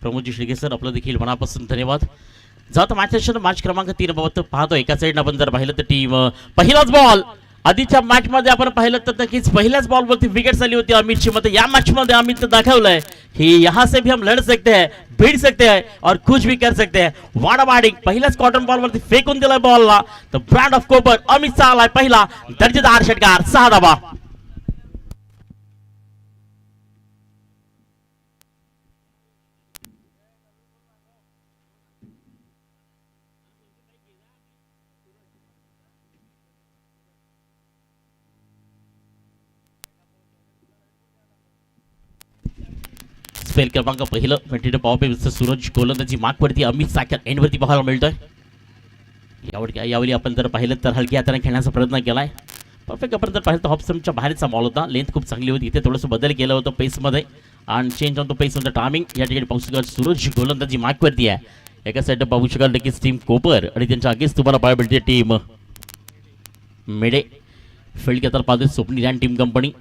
Pramod ji Shirke sir आपलं देखील मनापासून धन्यवाद. जात मॅच क्रमांक 3 बाबत पाहतो. एका साईडनं आपण जर पाहिलं तर टीम पहिलाच बॉल आधीच्या मॅच मध्ये आपण पाहिलं तर नक्कीच पहिल्याच बॉल वरती विकेट झाली होती अमितची. मत या मॅच मध्ये अमित दाखवलंय की यहाँ से भी हम लड़ सकते हैं, भिड़ सकते हैं और कुछ भी कर सकते हैं. वाडा बॅटिंग पहिल्याच कॉटन बॉल वरती फेकून दिलाय बॉलला. तर ब्रँड ऑफ कोपर अमितचा आलाय पहिला दर्जेदार षटकार 6 धावा. स्पेल क्रमांक पहिलं 22 पॉवर प्ले सूरज गोलंदाजी मार्कवरती अमित सायकल एंडवरती पाहायला मिळतोय. यावेळी आपण जर पाहिलं तर हलक्या हाताने खेळण्याचा प्रयत्न केलाय. परफेक्ट आपण जर पाहिलं तर ऑप्शनच्या बाहेरचा बॉल होता. लेंथ खूप चांगली होती. इथे थोडंसं बदल केलं होतं पेसमध्ये आणि change on the pace on the timing. या ठिकाणी पाहू शकाल सूरज गोलंदाजी मार्कवरती आहे. एका साईडला पाहू शकाल नक्कीच टीम कोपर आणि त्यांच्या अगेन्स्ट तुम्हाला पाहायला मिळते टीम मेडे. फील्ड घेताना पाहतोय स्वप्नील अँड टीम कंपनी.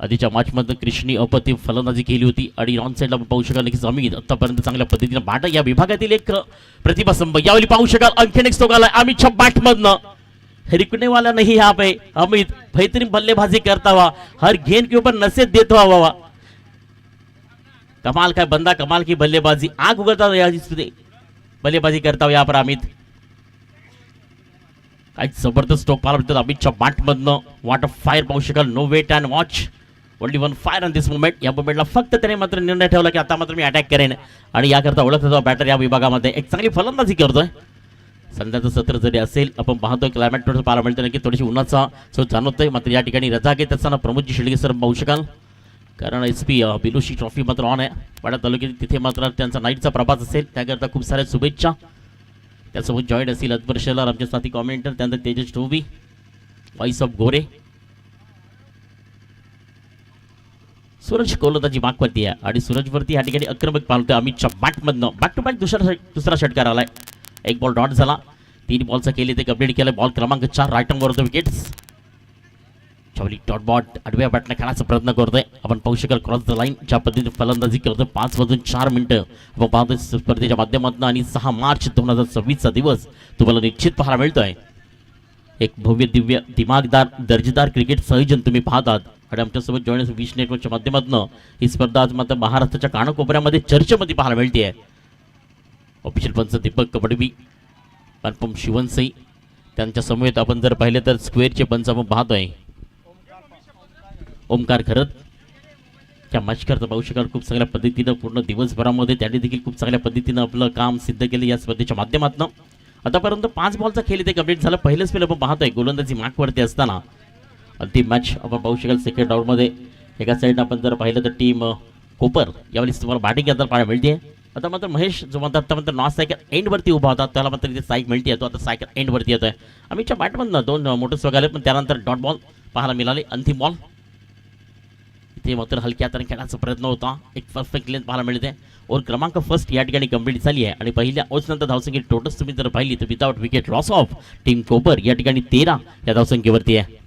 आधीच्या मॅचमध्ये कृष्णी अप्रतिम फलंदाजी केली होती आणि ऑन साईडला पाहू शकाल नक्कीच अमित आतापर्यंत चांगल्या पद्धतीने बाटा या विभागातील एक प्रतिभासंभ. यावेळी पाहू शकाल आणखीन एक स्ट्रोक आलाय अमितच्या बॅटमधनं. रुकने वाला नहीं यहाँ पे अमित बेहतरीन बल्लेबाजी करता हुआ हर गेंद के ऊपर नसें देता हुआ. कमाल का बंदा, कमाल की बल्लेबाजी, आग उगलता बल्लेबाजी करता हुआ यहाँ पर अमित. काय जबरदस्त स्ट्रोक पाहायला मिळतात अमितच्या बॅटमधनं. वॉटर फायर पाहू शकाल. No wait and watch, only one fire on this movement. या मुवमेंटला फक्त त्याने मात्र निर्णय ठेवला की आता मात्र मी अटॅक करेन आणि याकरता ओळखला बॅटर या विभागामध्ये एक चांगली फलंदाजी करतोय. संध्याचं सत्र जरी असेल आपण पाहतोय क्लायमेट थोडंसं पाहायला मिळतं नक्की थोडीशी उन्हाचा सोच जाणवतोय. मात्र या ठिकाणी रजा घेत असताना प्रमोदजी शिर्के सर पाहू शकाल कारण SP बिलुशी ट्रॉफी मात्र ऑन आहे वाडा तालुक्यात. तिथे मात्र त्यांचा नाईटचा प्रभात असेल त्याकरता खूप साऱ्या शुभेच्छा. त्यासोबत जॉईन असतील अकबर शेलार आमचे साथी कॉमेंटर, त्यानंतर तेजस टोबी, वॉइस ऑफ गोरे. सूरज गोलंदाजी मार्कवरती आहे आणि सूरजवरती या ठिकाणी आक्रमक पाहतोय अमितच्या बॅटमधनं. बॅक टू बॅक दुसरा षटकार आलाय. एक बॉल डॉट झाला. 3 बॉलचा केले ते कंप्लीट केलं. बॉल क्रमांक 4 राईट वर विकेट्स. चवली डॉट बॉट आडव्या बॅटने खेळायचा प्रयत्न करतोय. आपण पाहू शकाल क्रॉस द लाईन ज्या पद्धतीने फलंदाजी करतोय. 5 वाजून 4 मिनिटं आपण पाहतोय स्पर्धेच्या माध्यमातून आणि 6 मार्च 2026 दिवस तुम्हाला निश्चित पाहायला मिळतोय. एक भव्य दिव्य दिमागदार दर्जेदार क्रिकेट संयोजन तुम्ही पाहतात आणि आमच्यासोबत जॉईन विश नेटवर्कच्या माध्यमातून ही स्पर्धा आज मात्र महाराष्ट्राच्या कानाकोपऱ्यामध्ये चर्चेमध्ये पाहायला मिळते. ऑफिशियल पंच दीपक कबडवी, अनुपम शिवनसई, त्यांच्या समवेत आपण जर पाहिले तर स्क्वेअरचे पंच आपण पाहतोय ओमकार खरत. त्या मॅच करता पाहू शकाल खूप चांगल्या पद्धतीनं पूर्ण दिवसभरामध्ये त्यांनी देखील खूप चांगल्या पद्धतीनं आपलं काम सिद्ध केलं या स्पर्धेच्या माध्यमातून. आतापर्यंत 5 बॉलचा खेळ ते कंप्लीट झालं. पहिलेच खेळ आपण पाहतोय गोलंदाजी मार्कवरती असताना अंतिम मॅच आपण पाहू शकाल सेकंड राऊंडमध्ये. एका साईडनं आपण जर पाहिलं तर टीम कोपर यावेळी तुम्हाला बॅटिंग करताना पाहायला मिळते. आता मात्र महेश जो म्हणतात आता मात्र नॉन सायकल एंडवरती उभा होता त्याला मात्र इथे साईक मिळते येतो. आता सायकल एंडवरती येतोय. अमितच्या बॅटमधनं 2 मोठे स्ट्रोक आले पण त्यानंतर डॉट बॉल पाहायला मिळाले. अंतिम बॉल इथे मात्र हलक्या हाताने खेळण्याचा प्रयत्न होता. एक परफेक्ट लेंथ पाहायला मिळते. ओव्हर क्रमांक फर्स्ट या ठिकाणी कंप्लीट झाली आहे आणि पहिल्या ओव्हरनंतर धावसंख्या टोटल तुम्ही जर पाहिली तर without wicket loss of team Kopar या ठिकाणी 13 या धावसंख्येवरती आहे.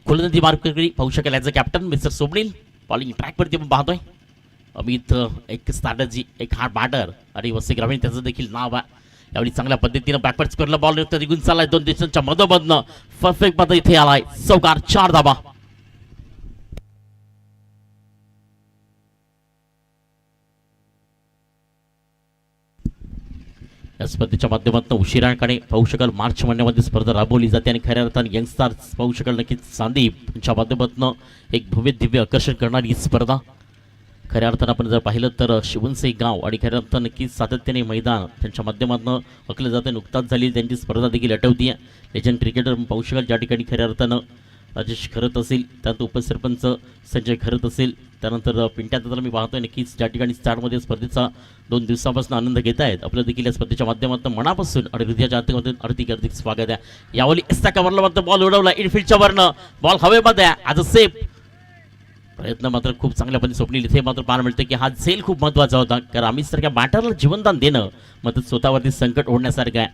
गोलंदाजी मार्कवरती पाहू शकाल as a captain Mister Swapnil. Bowling ट्रॅकवरती आपण पाहतोय अमित एक स्ट्रॅटजी, एक हार्ड बॅटर आणि वसई ग्रामीण त्याचं देखील नाव आहे. यावेळी चांगल्या पद्धतीनं बॅकवर्ड स्क्वेअरला बॉल निघून चाललाय 2 दिशांच्या मधोमधनं. परफेक्ट मध्ये इथे आलाय चौकार 4 धाबा. या स्पर्धेच्या माध्यमातून उशिराकडे पाहू शकाल मार्च महिन्यामध्ये स्पर्धा राबवली जाते आणि खऱ्या अर्थाने यंगस्टार्स पाहू शकाल नक्कीच संदीप यांच्या माध्यमातून एक भव्य दिव्य आकर्षण करणारी ही स्पर्धा. खऱ्या अर्थानं आपण जर पाहिलं तर शिवनसई गाव आणि खऱ्या अर्थानं नक्कीच सातत्याने मैदान त्यांच्या माध्यमातून आखलं जाते. नुकताच झाली त्यांची स्पर्धा देखील आठवती आहे. लेजंड क्रिकेटर पाहू शकाल ज्या ठिकाणी खऱ्या अर्थानं राजेश खरत असेल, त्यानंतर उपसरपंच संजय खरत असेल, त्यानंतर पिंट्यात तर मी पाहतोय नक्कीच ज्या ठिकाणी स्टार्टमध्ये स्पर्धेचा 2 दिवसापासून आनंद घेत आहेत आपलं देखील या स्पर्धेच्या माध्यमातून मनापासून आणि हृदयाच्या अंतर्गतून हार्दिक स्वागत आहे. यावेळी एस्ता कव्हरला मात्र बॉल उडवला इनफिल्डच्या वरनं, बॉल हवेमध्ये आज सेफ. प्रयत्न मात्र खूप चांगल्या पद्धतीने स्वप्नील इथे मात्र पाहायला मिळतं की हा झेल खूप महत्त्वाचा होता, कारण आम्ही सारख्या बॅटरला जीवनदान देणं मात्र स्वतःवरती संकट ओढण्यासारखं आहे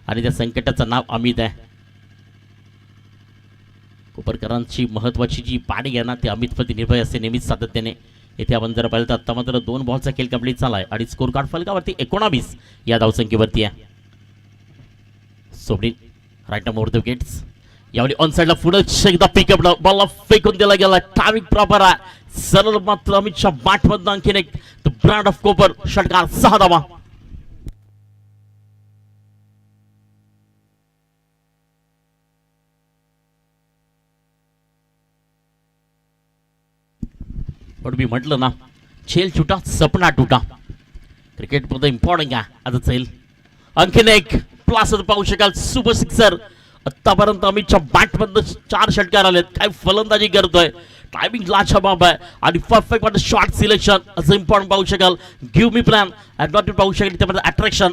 आणि त्या संकटाचं नाव अमित आहे. कोपरकरांची महत्त्वाची जी पाडी आहे ना ती अमितपती निर्भय असते नेहमीच सातत्याने. इथे आपण जर पाहिलं तर आता मात्र 2 बॉलचा खेळ कंप्लीट झाला आहे आणि स्कोर कार्ड फलकावरती 19 या धावसंख्येवरती आहे. सोबणी राईट ओव्हर द विकेट्स. यावेळी ऑन साइडला पुढे एकदा पिकअप बॉलला फेकून दिला गेला. टायमिंग प्रॉपर आहे. सरळ मात्र अमितच्या बॅटमधून आणखीन एक द ब्रँड ऑफ कोपर षटकार 6 धावा. पण मी म्हटलं ना खेळ छुटा सपना टुटा. क्रिकेट मध्ये इम्पॉर्टंट आहे आता चैल. आणखीन एक प्लस पाहू शकाल सुपर सिक्सर. आतापर्यंत अमितच्या बॅटमधून 4 षटकार आलेत. काय फलंदाजी करतोय. टायमिंग लाजवाब आहे आणि परफेक्ट वाटत शॉट सिलेक्शन असं इम्पॉर्टंट पाहू शकाल. गिव्ह मी प्लॅन ॲडव्हान्टेज पाहू शकाल. त्यामध्ये अट्रॅक्शन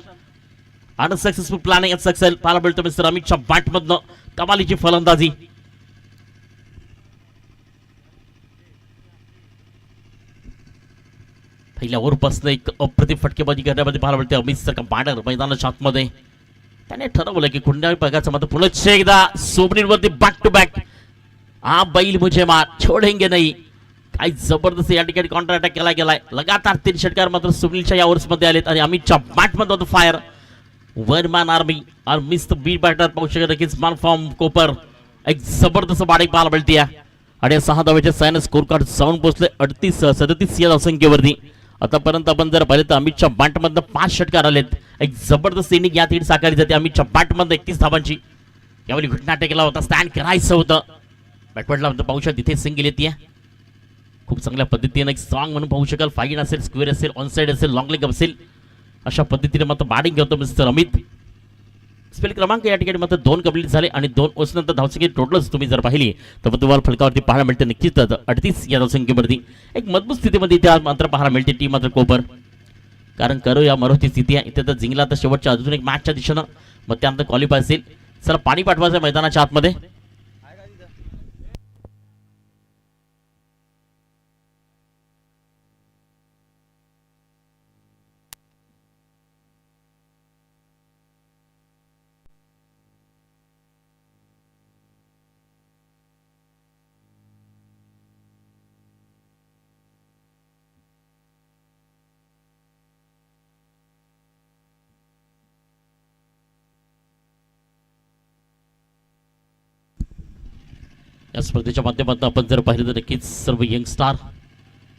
आणि सक्सेसफुल प्लॅनिंग सक्सेल पाहायला मिळतं मिस्टर अमितच्या बॅटमधनं. कमालीची फलंदाजी. पहिल्या ओव्हरपासून एक अप्रतिम फटकेबाजी करण्यामध्ये पाहायला मिळते अमित सारखा बॅटर मैदानाच्या आतमध्ये. त्याने ठरवलं की कुठल्याही प्रकारचं मात्र पुन्हा एकदा सोबनीवरती बॅक टू बॅक. हा बैल मुझे मार छोडेंगे नाही. काय जबरदस्त या ठिकाणी काउंटर अटॅक केला गेलाय. लगातार 3 षटकार मात्र सुनीलच्या या ओव्हर्समध्ये आलेत आणि अमितच्या बॅटमध्ये फायर. वन मॅन आर्मी और मिस द बीट बॅटर पाहू शकत नक्कीच मान फॉर्म कोपर. एक जबरदस्त बाडी पाहायला मिळते आणि 6 धावेच्या सायन स्कोर कार्ड जाऊन पोहोचले 38-37 या धावसंख्येवरती. आतापर्यंत आपण जर पाहिलं तर अमितच्या बॅटमधनं 5 षटकार आलेत. एक जबरदस्त इनिंग या ठिकाणी साकारली जाते अमितच्या बॅटमधनं 31 धावांची. यावेळी घटना केला होता. स्टँड करायचं होतं बॅटपॉइंटला पाहू शकाल. तिथे सिंगल येते खूप चांगल्या पद्धतीने एक स्ट्रॉंग म्हणून पाहू शकाल. फाईन असेल स्क्वेअर असेल ऑन साइड असेल लॉंग लेग असेल अशा पद्धतीने मात्र बॅटिंग करतो मिस्टर अमित. स्पेल क्रमांक या ठिकाणी मात्र 2 कंप्लीट झाले आणि 2 ओव्हर्सनंतर धावसंख्या टोटलच तुम्ही जर पाहिली तर तुम्हाला फलकावरती पाहायला मिळते नक्कीच 38 या धावसंख्येवरती. एक मजबूत स्थितीमध्ये इथे मात्र पाहायला मिळते टीम मात्र कोपर. कारण करो या मरोची स्थिती आहे इथे तर जिंकला तर शेवटच्या अजून एक मॅचच्या दिशेनं मग त्यानंतर क्वालिफाय असेल. चला पाणी पाठवायचं मैदानाच्या आतमध्ये. या स्पर्धेच्या माध्यमातून आपण जर पाहिलं तर नक्कीच सर्व यंगस्टार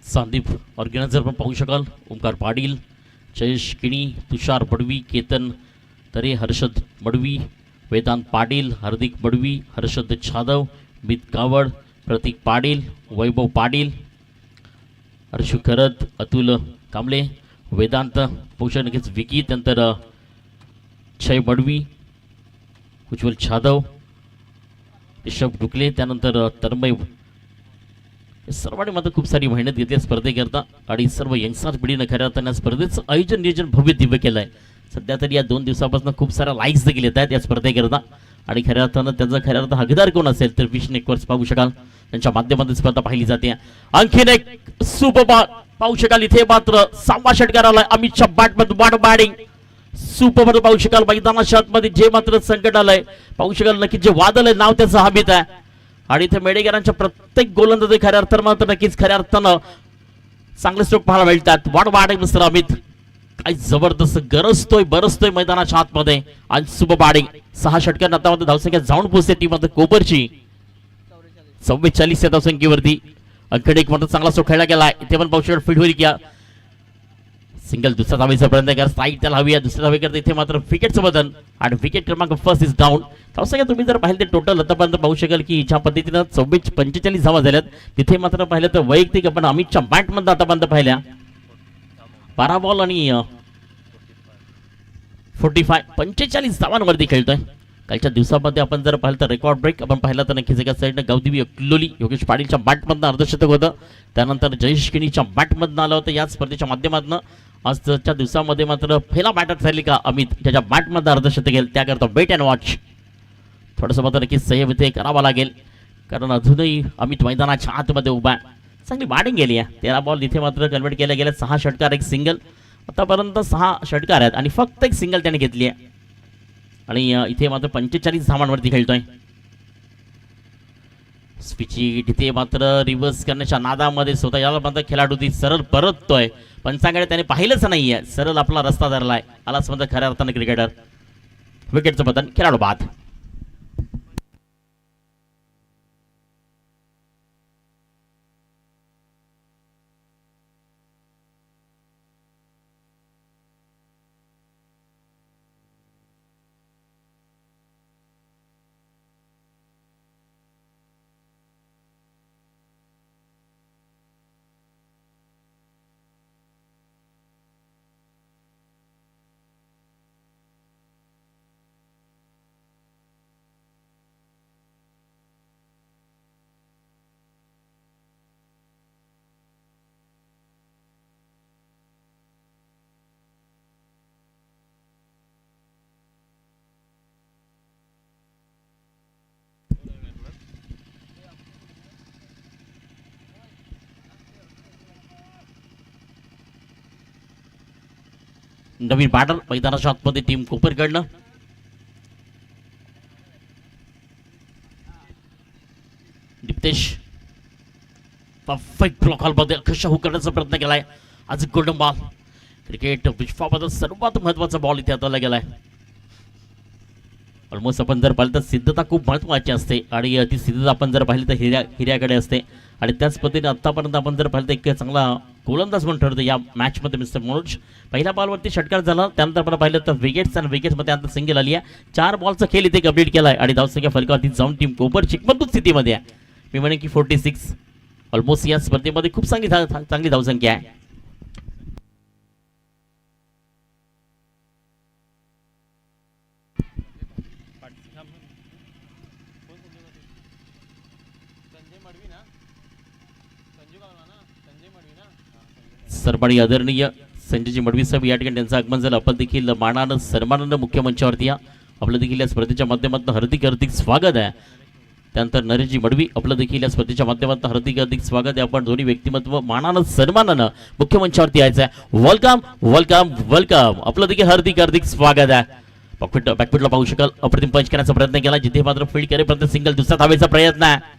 संदीप ऑर्गॅनायझर पण पाहू शकाल. ओमकार पाटील, जयेश किणी, तुषार बडवी, केतन तरे, हर्षद बडवी, वेदांत पाटील, हार्दिक बडवी, हर्षद जाधव, मित कावड, प्रतीक पाटील, वैभव पाटील, हर्षू खरत, अतुल कांबळे, वेदांत पाहू शकाल नक्कीच विकी, त्यानंतर छय बडवी, उज्ज्वल जाधव, ऋषभ डुकले, त्यानंतर तन्मय. सर्वांनी मात्र खूप सारी मेहनत घेतली स्पर्धेकरता आणि सर्व यंगस्टार पिढीनं खऱ्या अर्थाने स्पर्धेचं आयोजन नियोजन भव्य दिव्य केलं आहे. सध्या तरी या 2 दिवसापासून खूप साऱ्या लाईक्स देखील येत आहेत या स्पर्धेकरता आणि खऱ्या अर्थानं त्यांचा खऱ्या अर्थ हकदार कोण असेल तर विश नेटवर्क्स पाहू शकाल. त्यांच्या माध्यमातून स्पर्धा पाहिली जाते. आणखीन एक सुपर पाहू शकाल. इथे मात्र 6वा षटकार आलाय अमितच्या बॅटमध्ये बॅटिंग सुपर पाहू शकाल. मैदानाच्या आतमध्ये जे मात्र संकट आलंय पाहू शकाल नक्कीच जे वादळ आहे नाव त्याचं हमीत आहे आणि इथे मेडेकरांच्या प्रत्येक गोलंदाजी खऱ्या अर्थानं मात्र नक्कीच खऱ्या अर्थानं चांगले स्ट्रोक पाहायला मिळतात. बॅटिंग मिस्टर अमित काय जबरदस्त गरजतोय बरसतोय मैदानाच्या आतमध्ये आणि सुपर बॅटिंग. 6 षटकार आता धावसंख्या जाऊन पोहोचते टीम मध्ये कोपरची 44 या धावसंख्येवरती. आणखी एक मात्र चांगला स्ट्रोक खेळला गेला. इथे पण पाहू शकाल फील्ड होईल किया सिंगल दुसरा धावेचा प्रयत्न कर स्ट्राईक त्याला हवी आहे. दुसऱ्या धावे करता इथे मात्र विकेटचं बदल आणि विकेट क्रमांक फर्स्ट इज डाऊन. धावसंख्या तुम्ही जर पाहिलं ते टोटल आतापर्यंत पाहू शकाल की ज्या पद्धतीनं 45 धावा झाल्यात तिथे मात्र पाहिलं तर वैयक्तिक आपण अमितच्या बॅटमध्ये आतापर्यंत पाहिल्या 12 बॉल आणि 45 धावांवरती खेळतोय. कालच्या दिवसामध्ये आपण जर पाहिलं तर रेकॉर्ड ब्रेक आपण पाहिला तर नक्कीच एका साईडनं गावदेवी अकलोली योगेश पाटीलच्या बॅटमधनं अर्धशतक होतं. त्यानंतर जयेश किनीच्या बॅटमधनं आलं होतं. याच स्पर्धेच्या माध्यमातून आजच्या दिवसामध्ये मात्र पहिला बॅटर ठरली का अमित त्याच्या बॅटमधनं अर्धशतक गेल. त्याकरता वेट अँड वॉच थोडंसं मात्र नक्कीच संयम इथे करावा लागेल, कारण अजूनही अमित मैदानाच्या आतमध्ये उभा आहे. चांगली बॅटिंग गेली आहे. 13 बॉल इथे मात्र कन्वर्ट केल्या गेल्या. 6 षटकार 1 सिंगल. आतापर्यंत 6 षटकार आहेत आणि फक्त 1 सिंगल त्याने घेतली आहे आणि इथे मात्र 45 धावांवरती खेळतोय. स्विचिट इथे मात्र रिव्हर्स करण्याच्या नादामध्ये स्वतः याला मात्र खेळाडू ती सरळ परततोय. पंचांकडे त्याने पाहिलंच नाहीये, सरळ आपला रस्ता धरलाय. आलाच मात्र खऱ्या अर्थानं क्रिकेटर. विकेटचं पतन, खेळाडू बाद. नवीन बॅटर मैदानाच्या आतमध्ये टीम कोपरकडनं. दीप्तेश परफेक्ट ब्लॉकमध्ये अक्षरशः हुक करण्याचा प्रयत्न केलाय. आज गोल्डन बॉल. क्रिकेट विश्वाबद्दल सर्वात महत्वाचा बॉल इथे हाताला गेलाय. ऑलमोस्ट आपण जर पाहिलं तर सिद्धता खूप महत्त्वाची असते आणि ती सिद्धता आपण जर पाहिली तर हिऱ्याकडे असते आणि त्याच पद्धतीने आत्तापर्यंत आपण जर पाहिलं तर एक चांगला गोलंदाज म्हणून ठरतो या मॅचमध्ये मिस्टर मनोज. पहिल्या बॉलवरती षटकार झाला, त्यानंतर आपण पाहिलं तर विकेट्स आणि विकेट्समध्ये आता सिंगल आली आहे. 4 बॉलचा खेळ इथे कंप्लीट केलाय आणि धावसंख्या फलकावरती जाऊन टीम कोपर चिकमंदूर स्थितीमध्ये आहे. मी म्हणेन की 46. ऑलमोस्ट या स्पर्धेमध्ये खूप चांगली धावसंख्या आहे. सरपाडी आदरणीय संजयजी मडवी साहेब या ठिकाणी त्यांचं आगमन झालं. आपण देखील मानानं सन्मानानं मुख्य मंचावरती या. आपलं देखील या स्पर्धेच्या माध्यमातून हार्दिक स्वागत आहे. त्यानंतर नरेशजी मडवी आपलं देखील या स्पर्धेच्या माध्यमातून हार्दिक स्वागत आहे. आपण दोन्ही व्यक्तिमत्व मानानं सन्मानानं मुख्य मंचावरती यायचं आहे. Welcome welcome welcome. आपलं देखील हार्दिक स्वागत आहे. बॅकफुटला पाहू शकाल अप्रतिम पंच करण्याचा प्रयत्न केला, जिथे मात्र फील्ड करेपर्यंत सिंगल दुसरा धावेचा प्रयत्न आहे.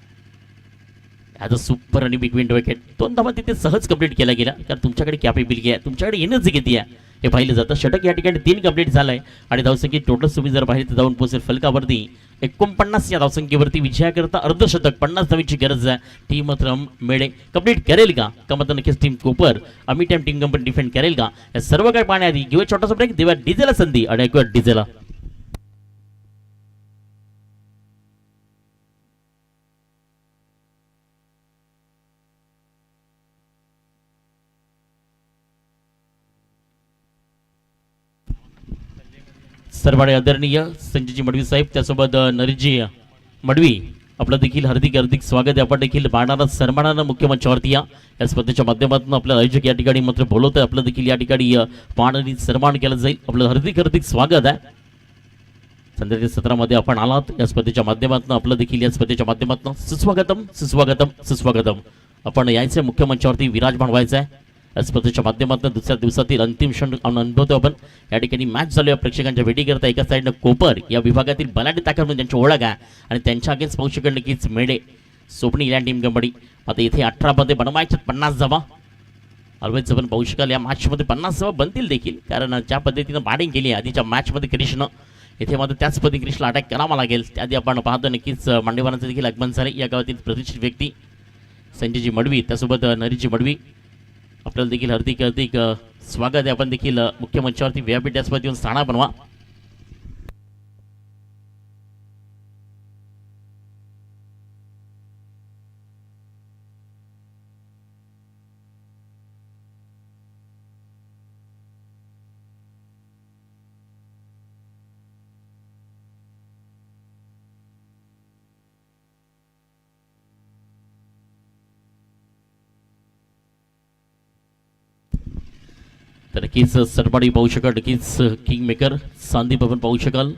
ॲज अ सुपर आणि बिग विंडो विकेट 2 धावा तिथे सहज कंप्लीट केला गेला, कारण तुमच्याकडे कॅपेबिलिटी आहे, तुमच्याकडे एनर्जी किती आहे हे पाहिलं जातं. षटक या ठिकाणी 3 कंप्लीट झालंय आणि धावसंख्येत टोटल तुम्ही जर पाहिली तर जाऊन पोहोचेल फलकावरती 49 या धावसंख्येवरती. विजयाकरता अर्धशतक 50 धावीची गरज आहे. टीम मात्र मेडे कंप्लीट करेल का मात्र नक्कीच टीम कोपर अमी टाइम टीम कंपनी डिफेंड करेल का, या सर्व काही पाहण्याआधी घेऊया छोटासा ब्रेक. देवा डिझेला संधी आणि ऐकूया डिझेला. सरवाडे आदरणीय संजयजी मडवी साहेब, त्यासोबत नरेशजी मडवी आपलं देखील हार्दिक स्वागत आहे. आपण देखील मानानं सन्मानानं मुख्य मंचावरती या स्पर्धेच्या माध्यमातून आपल्याला आयोजक या ठिकाणी मात्र बोलवत आहे. आपलं देखील या ठिकाणी मान आणि सन्मान केला जाईल. आपलं हार्दिक स्वागत आहे. संध्याकाळी 17 मध्ये आपण आलात या स्पर्धेच्या माध्यमातून. आपलं देखील या स्पर्धेच्या माध्यमातून सुस्वागतम. आपण यायचं मुख्य मंचावरती विराजमान व्हायचं आहे. या स्पर्धेच्या माध्यमातून दुसऱ्या दिवसातील अंतिम क्षण अनुभवतो आपण. या ठिकाणी मॅच चालू आहे, प्रेक्षकांच्या भेटी करता. एका साईडनं कोपर या विभागातील बलाढ्य ताकद म्हणून त्यांची ओळख आहे आणि त्यांच्या अगेन्स्ट पाहू शकत नक्कीच मेडे सोपणी इलँड टीम कंपनी. आता इथे 18 मध्ये बनवायच्यात 50 धावा. ऑलवेज आपण पाहू शकाल या मॅचमध्ये 50 धावा बनतील देखील, कारण ज्या पद्धतीनं बॅटिंग केली आहे आधीच्या मॅचमध्ये क्रिशनं, इथे मात्र त्याच पद्धतीने क्रिशला अटॅक करावा लागेल. त्याआधी आपण पाहतो नक्कीच मांडेवारांचं देखील आगमन झाले. या गावातील प्रतिष्ठित व्यक्ती संजयजी मडवी, त्यासोबत नरेशजी मडवी आपल्याला देखील हार्दिक स्वागत आहे. आपण देखील मुख्य मंचावरती व्यापीठ या स्पर्धेतून स्थान बनवा. तर नक्कीच सरबाडी पाहू शकाल, नक्कीच किंग मेकर संदीप आपण पाहू शकाल.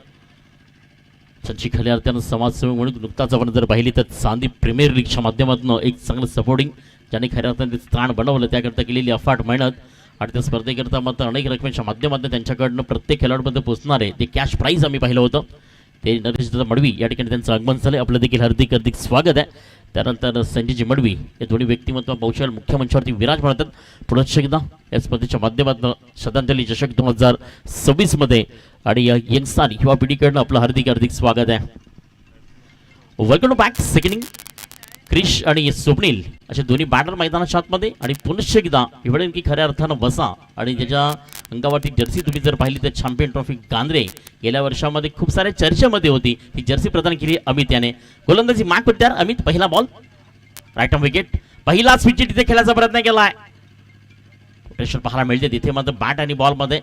त्यांची खऱ्या अर्थानं समाजसेवक म्हणून नुकताच आपण जर पाहिली तर संदीप प्रीमियर लीगच्या माध्यमातून एक चांगलं सपोर्टिंग ज्याने खऱ्या अर्थाने स्थान बनवलं त्याकरता केलेली अफाट मेहनत आणि त्या स्पर्धेकरता मात्र अनेक रकमेच्या माध्यमातून त्यांच्याकडनं प्रत्येक खेळाडूमध्ये पोहोचणारे ते कॅश प्राईज आम्ही पाहिलं होतं. ते नरेश मडवी या ठिकाणी त्यांचं आगमन झालं. आपलं देखील हार्दिक हार्दिक स्वागत आहे. त्यानंतर संजयजी मडवी हे दोन्ही व्यक्तिमत्व बहुशः मुख्य मंचावरती विराज म्हणतात. पुढे एकदा या स्पर्धेच्या माध्यमातून श्रद्धांजली चषक 2026 मध्ये आणि यंगस्टार युवा पिढीकडनं आपलं हार्दिक हार्दिक स्वागत आहे. वेलकम बॅक सेकंडिंग क्रिश आणि स्वप्नील असे दोन्ही बॅटर मैदानाच्या आतमध्ये आणि पुनश्च एकदा एवढं की खऱ्या अर्थानं वसा आणि त्याच्या अंगावरती जर्सी तुम्ही जर पाहिली तर चॅम्पियन ट्रॉफी गांद्रे गेल्या वर्षामध्ये खूप साऱ्या चर्चेमध्ये होती. ही जर्सी प्रदान केली अमित याने. गोलंदाजी माग पडत्यार अमित पहिला बॉल राईट आर्म विकेट पहिला स्विच तिथे खेळायचा प्रयत्न केलाय. प्रेशर पाहायला मिळते तिथे मात्र बॅट आणि बॉल मध्ये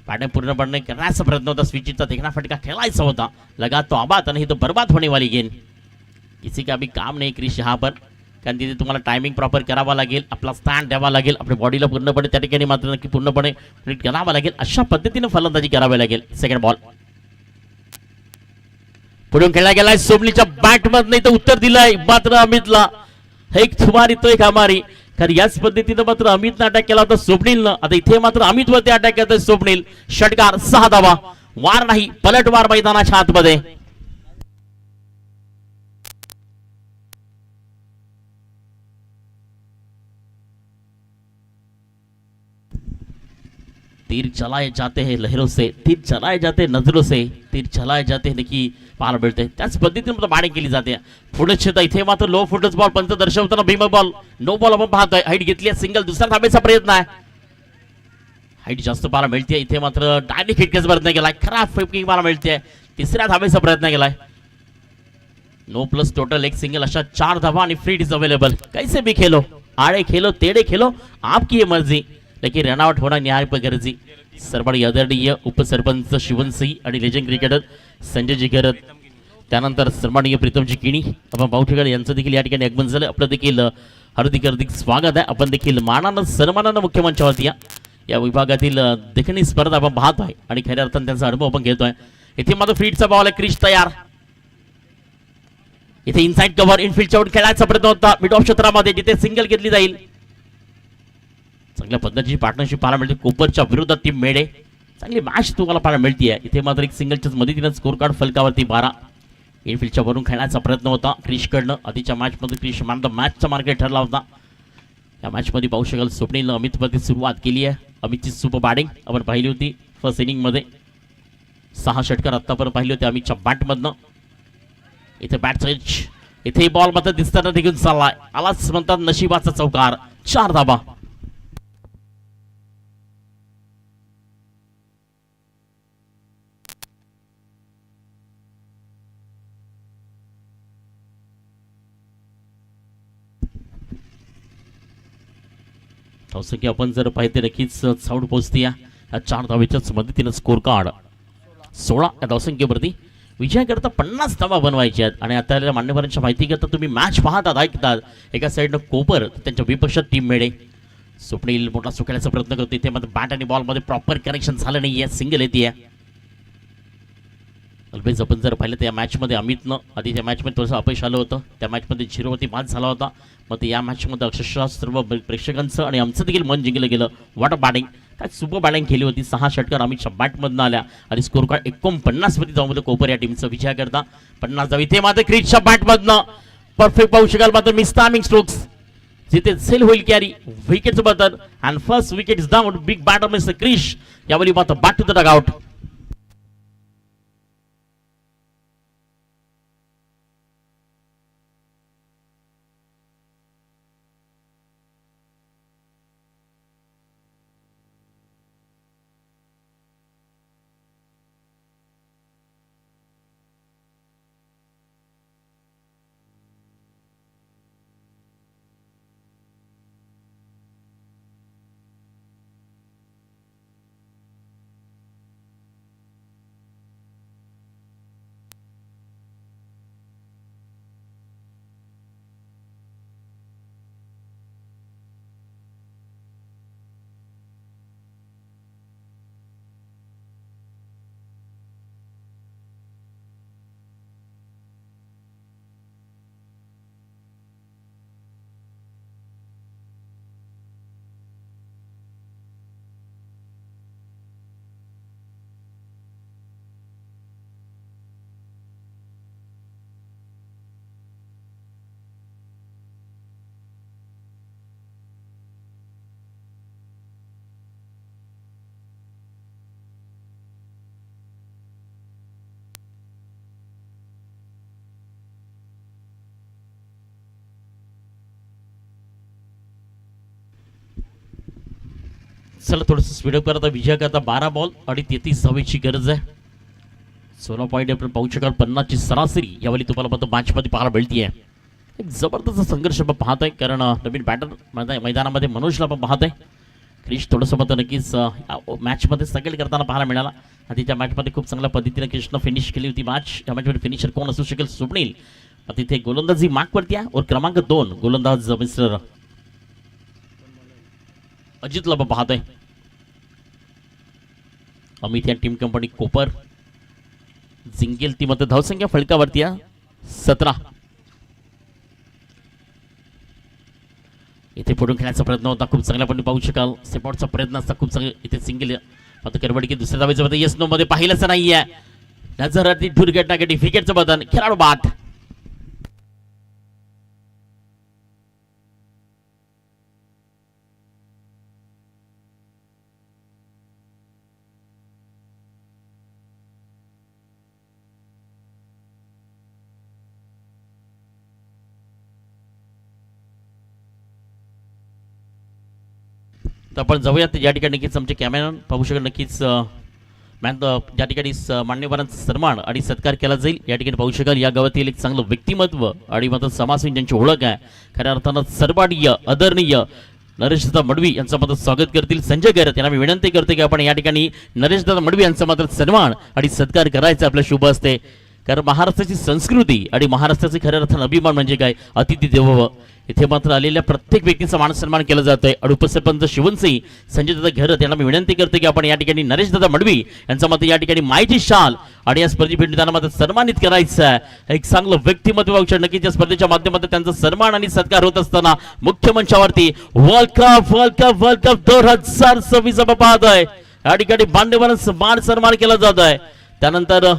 बॅटिंग पूर्णपणे करण्याचा प्रयत्न होता. स्विचचा देखना फटका खेळायचा होता. लगा तो आबाद आणि ही तो बर्बाद होने वाली गेंद. किसी का भी काम नाही क्रिश यहाँ पर कारण तिथे तुम्हाला टायमिंग प्रॉपर करावा लागेल. आपला स्टँड द्यावा लागेल. आपल्या बॉडीला पूर्णपणे त्या ठिकाणी मात्र नक्की पूर्णपणे नीट करावा लागेल. अशा पद्धतीने फलंदाजी करावी लागेल. सेकंड बॉल पुढून खेळला गेलाय. सोमलीच्या बॅट मध्ये तर उत्तर दिलंय मात्र अमितला एक थुमारी तो एक हमारी कारण याच पद्धतीनं मात्र अमितनं अटॅक केला होता स्वप्नीलनं. आता इथे मात्र अमित वरती अटॅक करतोय स्वप्नील. षटकार 6 धावा. वार नाही पलटवार मैदानाच्या आतमध्ये. तीर चलाए जाते हैं लहरों से, तीर चलाए जाते नजरों से, तीर चलाए जाते नक्की पाहायला मिळते. त्याच पद्धतीने बॅटिंग केली जाते. पुढे क्षेत्र इथे मात्र लो फुटच बॉल पंच दर्शवताना भीमक बॉल नो बॉल आपण पाहतोय. हाईट घेतली सिंगल दुसऱ्या धाब्याचा प्रयत्न आहे. हाईट जास्त पाहायला मिळते. इथे मात्र डायरेक्ट हिटकेच प्रयत्न केलाय. खराब फेकिंग पाहायला मिळते. तिसऱ्या धाब्याचा प्रयत्न केलाय. नो प्लस टोटल एक सिंगल अशा 4 धावा आणि फ्री इज अवेलेबल. कैसे भी खेलो आड़े खेलो तेड़े खेलो आपकी ये मर्जी लेकिन रनआउट होना न्याय पर गरजी. सरबडी आदरणीय उपसरपंच शिवनसिंह आणि लेजंड क्रिकेटर संजयजी गरत त्यानंतर सन्माननीय प्रीतमजी किणी आपण पाहू ठिकाणी यांचं देखील या ठिकाणी आगमन झालं. आपलं देखील हार्दिक हार्दिक स्वागत आहे. आपण देखील मानानं सन्मानानं मुख्यमंचावरती या विभागातील देखणी स्पर्धा आपण पाहत आहे आणि खऱ्या अर्थाने त्यांचा अनुभव आपण घेतोय. इथे मात्र फील्डचा बॉल आहे. क्रिश तयार. इथे इनसाइड कव्हर इनफिल्डच्या वर खेळायचा प्रयत्न होता मिड ऑफ क्षेत्रामध्ये जिथे सिंगल घेतली जाईल. चांगल्या पद्धतीची पार्टनरशिप पाहायला मिळते. कोपरच्या विरोधात टीम मेडे चांगली मॅच तुम्हाला पाहायला मिळते. इथे मात्र एक सिंगलच्याच मदतीने स्कोर कार्ड फलकावरती 12. इनफिल्डच्या वरून खेळण्याचा प्रयत्न होता क्रिशकडनं. आधीच्या मॅचमध्ये क्रिश मॅन द मॅचचा मार्केट ठरला होता. या मॅचमध्ये पाहू शकाल स्वप्नीलनं अमितवरती सुरुवात केली आहे. अमितची सुपर बॅटिंग आपण पाहिली होती फर्स्ट इनिंगमध्ये. 6 षटकार आत्तापर्यंत पाहिले होते अमितच्या बॅटमधनं. इथे बॅट स्विच इथे बॉल मात्र दिसताना निघून चाललाय. आलाच म्हणतात नशिबाचा चौकार. 4 धाबा. धावसंख्या आपण जर पाहिजे नक्कीच साऊड पोहोचते. या 4 धावेच्याच मदतीनं स्कोर कार्ड 16 या धावसंख्येवरती विजयाकरता 50 धावा बनवायच्या आहेत. आणि आता मान्यवरांच्या माहिती करता तुम्ही मॅच पाहतात ऐकतात. एका साईडनं कोपर त्यांच्या विपक्षात टीम मेडे. स्वप्नील मोठा सुकण्याचा प्रयत्न करतो. इथे मात्र बॅट आणि बॉल मध्ये प्रॉपर कनेक्शन झालं नाहीये. सिंगल येते. ऑलवेज आपण जर पाहिलं तर या मॅचमध्ये अमितनं आधी त्या मॅचमध्ये थोडंसं अपयश आलं होतं. त्या मॅचमध्ये 0 वरती बाद झाला होता. मग ते या मॅचमध्ये अक्षरशः सर्व प्रेक्षकांचं आणि आमचं देखील मन जिंकलं गेलं. वॉट अ बॅटिंग काय सुपर बॅटिंग केली होती. 6 षटकार अमितच्या बॅटमधनं आल्या आणि स्कोर कार्ड 49 वरती जाऊन कोपर या टीमचा विजय करता 50 धाव. इथे मात्र क्रिशच्या बॅटमधनं परफेक्ट पाहू शकाल मात्र मिस टायमिंग स्ट्रोक्स जिथे सेल होईल कॅरी विकेटचं बदल and first wicket is down. Big batter mister Krish यावेळी मात्र बॅट टू द डगआउट. चला थोडंसं स्पीडअप करता विजयाकरता 12 बॉल आणि 33 धावेची गरज आहे. 16 पॉईंट आपण पाहू शकाल. 50 ची सरासरी यावेळी तुम्हाला मात्र मॅचमध्ये पाहायला मिळते. एक जबरदस्त संघर्ष आपण पाहत आहे कारण नवीन बॅटर मैदानामध्ये मनोजला आपण पाहत आहे. क्रिश थोडंसं मात्र नक्कीच मॅचमध्ये स्ट्रगल करताना पाहायला मिळाला आणि त्या मॅचमध्ये खूप चांगल्या पद्धतीने क्रिशनं फिनिश केली होती मॅच. या मॅचमध्ये फिनिशर कोण असू शकेल? स्वप्नील. तिथे गोलंदाजी मार्कवरती आहे और क्रमांक 2 गोलंदाज मिस्टर अजितला आपण पाहतोय. अमित या टीम कंपनी कोपर जिंकेल ती मात्र धावसंख्या फलकावरती आहे 17. इथे पुढून खेळण्याचा प्रयत्न होता. खूप चांगल्या पद्धतीने पाहू शकाल. सेपॉटचा प्रयत्न असता खूप चांगला. इथे सिंगल मात्र करवडकी दुसऱ्या धावेचं बदल येस नो मध्ये पाहिलंच नाहीये. नजराती दुर्घटनासाठी विकेटचं बदल. खेळाडू बाद. तर आपण जाऊयात या ठिकाणी नक्कीच आमचे कॅमेरामॅन पाहू शकाल. नक्कीच मॅन या ठिकाणी मान्यवरांचा सन्मान आणि सत्कार केला जाईल. या ठिकाणी पाहू शकाल या गावातील एक चांगलं व्यक्तिमत्व आणि मात्र समाजसेवी ज्यांची ओळख आहे खऱ्या अर्थानं सर्वाडीय आदरणीय नरेशदादा मडवी यांचं मात्र स्वागत करतील संजय गैरत यांना मी विनंती करते की आपण या ठिकाणी नरेशदादा मडवी यांचा मात्र सन्मान आणि सत्कार करायचा आपल्या शुभ असते. कारण महाराष्ट्राची संस्कृती आणि महाराष्ट्राचे खऱ्या अर्थानं अभिमान म्हणजे काय? अतिथी देवो भव. इथे मात्र आलेल्या प्रत्येक व्यक्तीचा मान सन्मान केला जातोय. आणि उपसरपंच शिवनसिंह संजयदादा घरत यांना मी विनंती करते की आपण या ठिकाणी नरेशदादा मडवी यांचा मात्र या ठिकाणी मायची शाल आणि या स्पर्धेत त्यांना मात्र सन्मानित करायचं आहे. एक चांगलं व्यक्तिमत्व नक्कीच या स्पर्धेच्या माध्यमातून त्यांचा सन्मान आणि सत्कार होत असताना मुख्य मंचावरती वर्ल्ड कप 2026 पाहतोय. या ठिकाणी मान्यवरांचा मान सन्मान केला जात आहे. त्यानंतर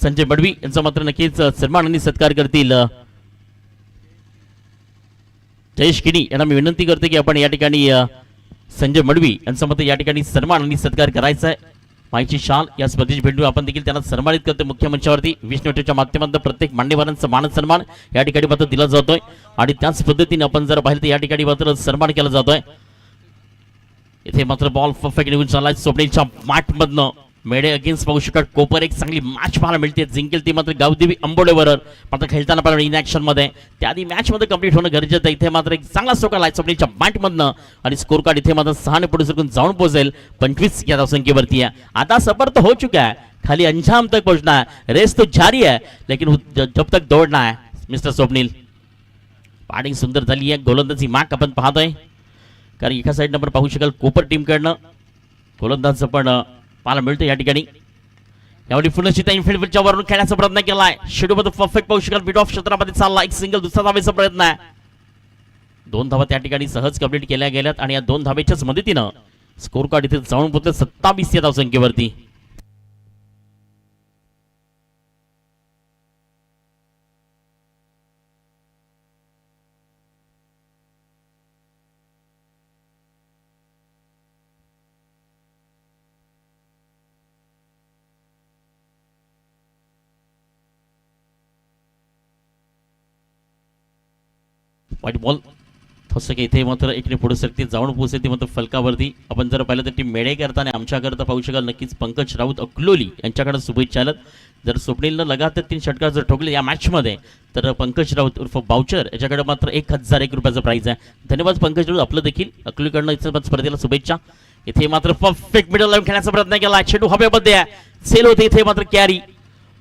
संजय मडवी यांचा मात्र नक्कीच सन्मान आणि सत्कार करतील जयेश किनी यांना मी विनंती करते की आपण या ठिकाणी संजय मडवी यांचा मात्र या ठिकाणी सन्मान आणि सत्कार करायचा आहे. माईची शाल या स्पर्धेची भेट आपण देखील त्यांना सन्मानित करतो मुख्य मंचावरती. विष्णूच्या माध्यमातून प्रत्येक मान्यवरांचा मान सन्मान या ठिकाणी मात्र दिला जातोय आणि त्याच पद्धतीने आपण जर पाहिलं तर या ठिकाणी मात्र सन्मान केला जातोय. इथे मात्र बॉल परफेक्ट निघून चाललाय स्वप्नीलच्या मॅटमधनं. मेडे अगेन्स्ट पाहू शकाल कोपर. एक चांगली मॅच पाहायला मिळते. जिंकेल ती मात्र गावदेवी अंबोडेवर मात्र खेळताना पाहिलं इन ऍक्शन मध्ये. त्याआधी मॅच मध्ये कंप्लीट होणं गरजेचं आहे. इथे मात्र एक चांगला स्ट्रोक आलाय स्वप्नीलच्या बॅटमधनं आणि स्कोर कार्ड इथे मात्र 6 ने पुढे सरकून जाऊन पोहोचेल 25 या धावसंख्येवरती आहे. आता सफर तो हो चुका है. खाली अंजाम तक पहुंचना है. रेस तो जारी है लेकिन जब तक दौड़ना है मिस्टर स्वप्नील. बॅटिंग सुंदर झाली आहे. गोलंदाजी मार्क आपण पाहतोय कारण एका साईड नंबर पाहू शकाल कोपर टीम कडनं गोलंदाज पण पाहायला मिळतो या ठिकाणी. यावेळी पुनश्चिता इनफिल्डच्या वरून खेळण्याचा प्रयत्न केलाय. शेड्यूमध्ये परफेक्ट पाहू शकाल. मिड ऑफ क्षेत्रामध्ये चालला. एक सिंगल दुसरा धावेचा प्रयत्न आहे. 2 धावा त्या ठिकाणी सहज कंप्लीट केल्या गेल्यात आणि या 2 धावेच्याच मदतीनं स्कोर कार्ड इथे जाऊन पोहोचले 27 या धावसंख्येवरती. वाईट बॉल थोडंसं की इथे मात्र एकने पुढे सरते जाऊन पोहोचते ती मात्र फलकावरती. आपण जर पाहिलं तर टीम मेडे करताना आमच्याकरता पाहू शकाल नक्कीच पंकज राऊत अकलोली यांच्याकडे शुभेच्छा. जर स्वप्नीलनं लगातार 3 षटकार जर ठोकले या मॅचमध्ये तर पंकज राऊत उर्फ बाउचर याच्याकडे मात्र 1001 रुपयाचं प्राइज आहे. धन्यवाद पंकज राऊत. आपलं देखील अकलोलीकडनं इथं स्पर्धेला शुभेच्छा. इथे मात्र परफेक्ट मिडल लाईन खेळण्याचा प्रयत्न केला. चेंडू हवेमध्ये आहे. सेल होते इथे मात्र कॅरी.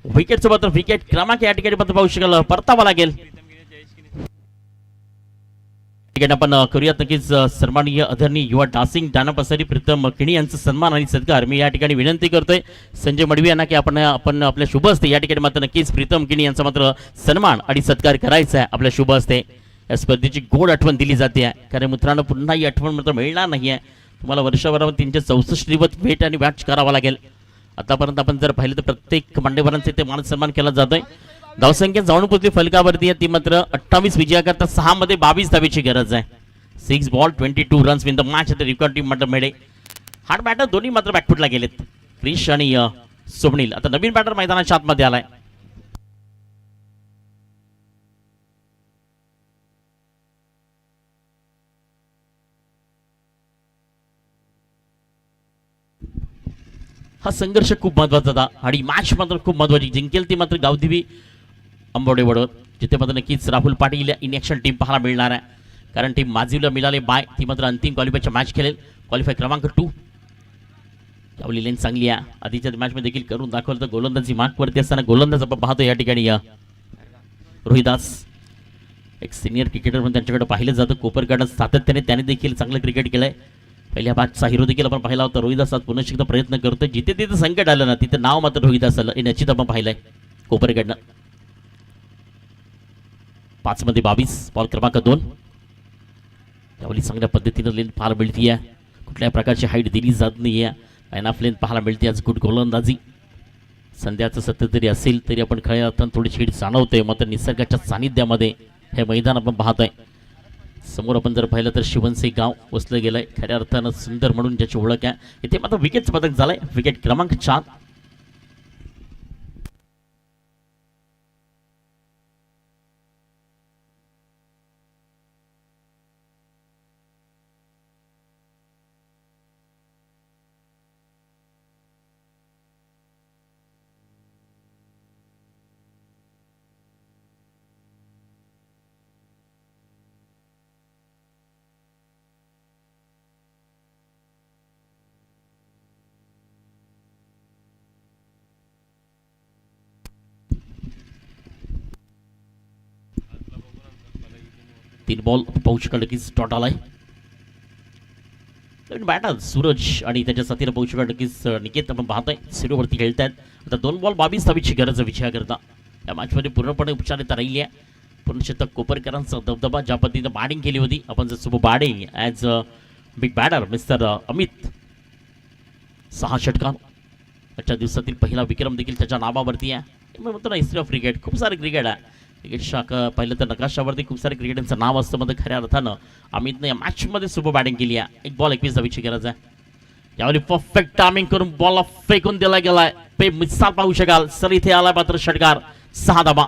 विकेटचं मात्र विकेट क्रमांक या ठिकाणी मात्र पाहू शकाल परतावा लागेल. आपण करूयात नक्कीच सन्माननीय आदरणीय युवा डासिंग दाना पसारी प्रीतम किणी यांचा सन्मान आणि सत्कार मी या ठिकाणी विनंती करतोय संजय मडवी यांना की आपण आपल्या शुभ असते या ठिकाणी मात्र नक्कीच प्रीतम किणी यांचा मात्र सन्मान आणि सत्कार करायचा आहे आपल्या शुभ असते. या स्पर्धेची गोड आठवण दिली जाते आहे कारण मित्रांनो पुन्हा ही आठवण मात्र मिळणार नाही आहे. तुम्हाला वर्षभरावर 364 दिवस भेट आणि मॅच करावा लागेल. आतापर्यंत आपण जर पाहिलं तर प्रत्येक मान्यवरांचे ते मान सन्मान केला जातोय. धावसंख्या जाऊन पोहोचली फलकावरती आहे ती मात्र 28 विजयाकरता 6 मध्ये 22 धावेची गरज आहे. 6 ball 22 runs win the match. Record team मात्र मेडे. हार्ड बॅटर दोन्ही मात्र बॅकफुटला गेलेत क्रिश आणि स्वप्नील. आता नवीन बॅटर मैदानाच्या आतमध्ये आलाय. हा संघर्ष खूप महत्वाचा होता आणि मॅच मात्र खूप महत्वाची जिंकेल ती मात्र गावदेवी अंबोडे वडवत, जिथे मात्र नक्कीच Rahul Patil in action team पाहायला मिळणार आहे. कारण टीम माजीवला मिळाले बाय, ती मात्र अंतिम क्वालिफायच्या मॅच खेळेल. क्वालिफाय क्रमांक 2. यावली लेन चांगली आहे. आधीच्या मॅचमध्ये देखील करून दाखवलं तर गोलंदाजी मार्कवरती असताना गोलंदाज आपण पाहतो या ठिकाणी रोहिदास एक सिनियर क्रिकेटर म्हणून त्यांच्याकडे पाहिलं जातं. कोपरकडं सातत्याने त्याने देखील चांगलं क्रिकेट केलंय. पहिल्या मॅचचा हिरो देखील आपण पाहिला होता. रोहिदास आज पुन्हा एकदा प्रयत्न करतोय. जिथे तिथे संकट आलं ना तिथे नाव मात्र रोहिदास आलं हे निश्चित आपण पाहिलंय कोपरकडनं. 5 मध्ये 22 बॉल क्रमांक 2. यावली चांगल्या पद्धतीनं लेन पाहायला मिळते आहे. कुठल्याही प्रकारची हाईट दिली जात नाही आहे. लाईन ऑफ लेन पाहायला मिळते. आज गुड गोलंदाजी संध्याचं सत्य तरी असेल तरी आपण खऱ्या अर्थानं थोडी छेड जाणवतोय. मात्र निसर्गाच्या सानिध्यामध्ये हे मैदान आपण पाहतोय. समोर आपण जर पाहिलं तर शिवनसे गाव वसलं गेलंय. खऱ्या अर्थानं सुंदर म्हणून ज्याची ओळख आहे. इथे मात्र विकेटचं पदक झालंय. विकेट क्रमांक 4. तीन बॉल पाहू शकाल की स्टॉट आलाय. बॅटर सूरज आणि त्याच्या साथीला पाहू शकाल की निकेत आपण पाहतोय सिरोवरती खेळतायत. आता 2 बॉल 22 धावीची गरज विचार करता या मॅचमध्ये पूर्णपणे उपचारित राहिली आहे. पूर्ण शतक कोपरकरांचा दबदबा ज्या पद्धतीनं बॅटिंग केली होती आपण जर super batting as big batter mister Amit 6 षटकार. आजच्या दिवसातील पहिला विक्रम देखील त्याच्या नावावरती आहे. म्हणतो ना हिस्ट्री ऑफ क्रिकेट खूप सारे क्रिकेट आहे. क्रिकेट शाखा पाहिलं तर नकाशावरती खूप सारे क्रिकेटरचं नाव असतं. मध्ये खऱ्या अर्थानं अमितने या मॅचमध्ये सुपर बॅटिंग केली आहे. 1 बॉल 21 धावीची गरज आहे. यावेळी परफेक्ट टायमिंग करून बॉल फेकून दिला गेलाय. पे मिसाल पाहू शकाल सर इथे आला मात्र षटकार 6 धाबा.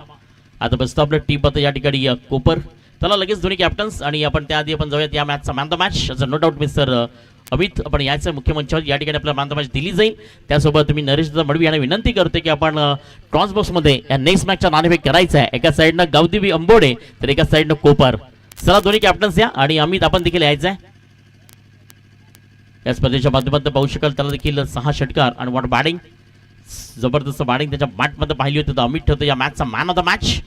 आता बसतो आपलं टीम आता या ठिकाणी कोपर. त्याला लगेच दोन्ही कॅप्टन्स आणि आपण त्याआधी आपण जाऊयात या मॅचचा man the match. No doubt Mister Amit आपण यायचं मुख्य मंचावर या ठिकाणी आपल्याला मॅन द मॅच दिली जाईल. त्यासोबत मी नरेश मडवी यांना विनंती करते की आपण टॉस बॉक्समध्ये या नेक्स्ट मॅचचा नाणेफेक करायचं आहे. एका साईडनं गावदेवी अंबोडे तर एका साईडनं कोपर. चला दोन्ही कॅप्टन्स या आणि अमित आपण देखील यायचं आहे. या स्पर्धेच्या माध्यमातून पाहू शकाल त्याला देखील 6 षटकार आणि वॉट बॅटिंग जबरदस्त बॅटिंग त्याच्या बॅटमध्ये पाहिली होती. तर अमित ठेवतो या मॅचचा मॅन ऑफ द मॅच.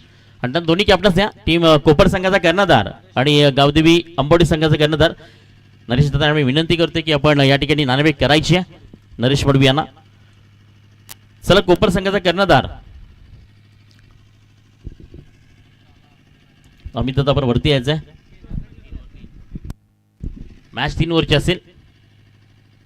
आणि दोन्ही कॅप्टन्स या टीम कोपर संघाचा कर्णधार आणि गावदेवी अंबोडी संघाचा कर्णधार नरेश दादा मी विनंती करते की आपण या ठिकाणी नाणेफेक करायची आहे. नरेश मडवी यांना चला कोपर संघाचा कर्णधार अमित दादा आपण वरती यायचं आहे. मॅच 3 ओव्हरची असेल.